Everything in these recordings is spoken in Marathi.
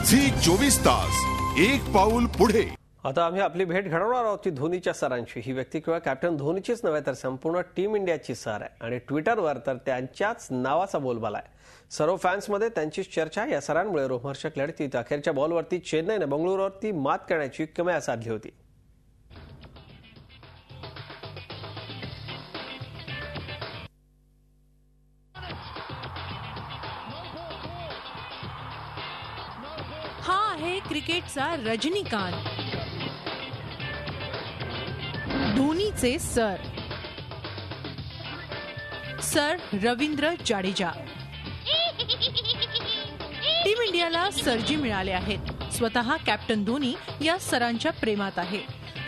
झी 24 तास एक पाऊल पुढे। आता आम्ही आपली भेट घडवणार आहोत ती धोनीच्या सरांची। ही व्यक्ती किंवा कॅप्टन धोनीचीच नव्हे तर संपूर्ण टीम इंडियाची सर आहे आणि ट्विटरवर तर त्यांच्याच नावाचा बोलबाला आहे। सर्व फॅन्समध्ये त्यांचीच चर्चा। या सरांमुळे रोमहर्षक लढतीत अखेरच्या बॉलवरती चेन्नईने बंगळुरूवरती मात करण्याची किमया साधली होती। हा आहे क्रिकेटचा रजनीकांत, धोनीचे सर रवींद्र जाडेजा। टीम इंडियाला सरजी मिळाले आहेत। स्वतः कॅप्टन धोनी या सरांच्या प्रेमात आहे।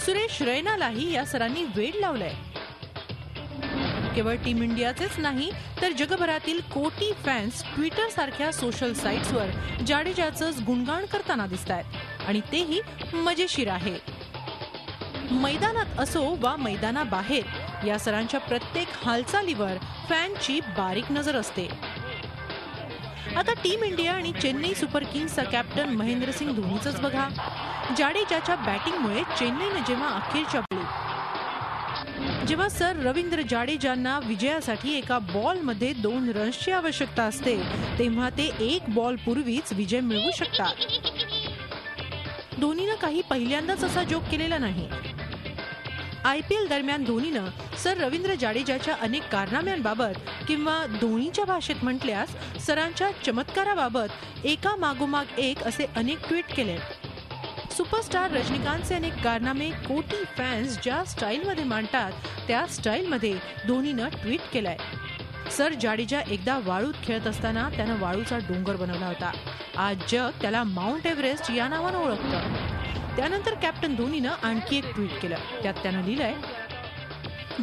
सुरेश रैनालाही या सरांनी वेड लावलंय। केवळ टीम इंडियाचेच नाही तर जगभरातील कोटी फॅन्स ट्विटर सारख्या सोशल साइट्सवर जाडेजाचंच गुणगान करताना दिसतायत आणि तेही मजेशीर आहे। मैदानात असो वा मैदानाबाहेर या सरांच्या प्रत्येक हालचालीवर फॅनची बारीक नजर असते। आता टीम इंडिया आणि चेन्नई सुपर किंग्सचा कॅप्टन महेंद्रसिंग धोनीचंच बघा। जाडेजाच्या बॅटिंगमुळे चेन्नईने जेव्हा सर रवींद्र जाडेजांना विजयासाठी एका बॉलमध्ये 2 रन्सची आवश्यकता असते तेव्हा ते 1 बॉल पूर्वीच विजय मिळवू शकतात। धोनीनं काही पहिल्यांदाच असा जोक केलेला नाही। IPL दरम्यान धोनीनं सर रवींद्र जाडेजाच्या अनेक कारनाम्यांबाबत किंवा धोनीच्या भाषेत म्हटल्यास सरांच्या चमत्काराबाबत एका मागोमाग एक असे अनेक ट्विट केले। सुपरस्टार रजनीकांतचे अनेक कारनामे कोटी फॅन्स ज्या स्टाईलमध्ये मांडतात त्या स्टाईलमध्ये धोनीनं ट्विट केलंय। सर जाडेजा एकदा वाळूत खेळत असताना त्यानं वाळूचा डोंगर बनवला होता। आज जग त्याला माउंट एव्हरेस्ट या नावानं ओळखतं। त्यानंतर कॅप्टन धोनीनं आणखी एक ट्विट केलं। त्यात त्यानं लिहिलंय,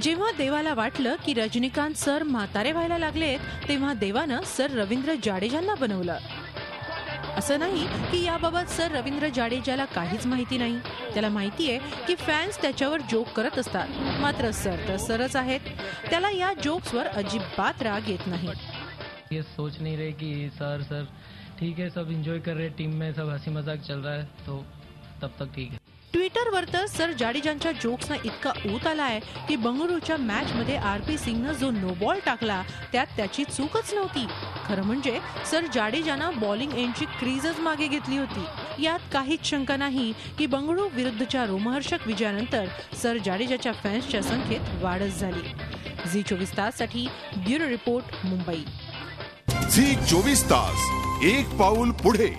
जेव्हा देवाला वाटलं की रजनीकांत सर म्हातारे व्हायला लागलेत तेव्हा देवानं सर रवींद्र जाडेजांना बनवलं। असं नाही की याबाबत सर रवींद्र जाडेजाला काहीच माहिती नाही। त्याला माहितीये की फॅन्स त्याच्यावर जोक करत असतात, मात्र सर तर सरच आहेत। त्याला या जोक्सवर अजिबात राग येत नाही। ये सोच नहीं रहे कि सर ठीक है, सब एंजॉय कर रहे, टीम में सब हंसी मजाक चल रहा है, तो तब तक ठीक है। ट्विटरवर तर सर जाडेजांच्या जोक्सना इतका ऊत आलाय की बंगळुरूच्या मॅचमध्ये RP सिंगनं जो नो बॉल टाकला त्यात त्याची चूकच नव्हती। खरं म्हणजे सर जाडेजांना बॉलिंग एंडची क्रीजच मागे घेतली होती। यात काहीच शंका नाही की बंगळुरू विरुद्धच्या रोमहर्षक विजयानंतर सर जाडेजाच्या फॅन्सच्या संख्येत वाढच झाली। झी 24 ताससाठी ब्युरो रिपोर्ट, मुंबई। झी 24 तास एक पाऊल पुढे।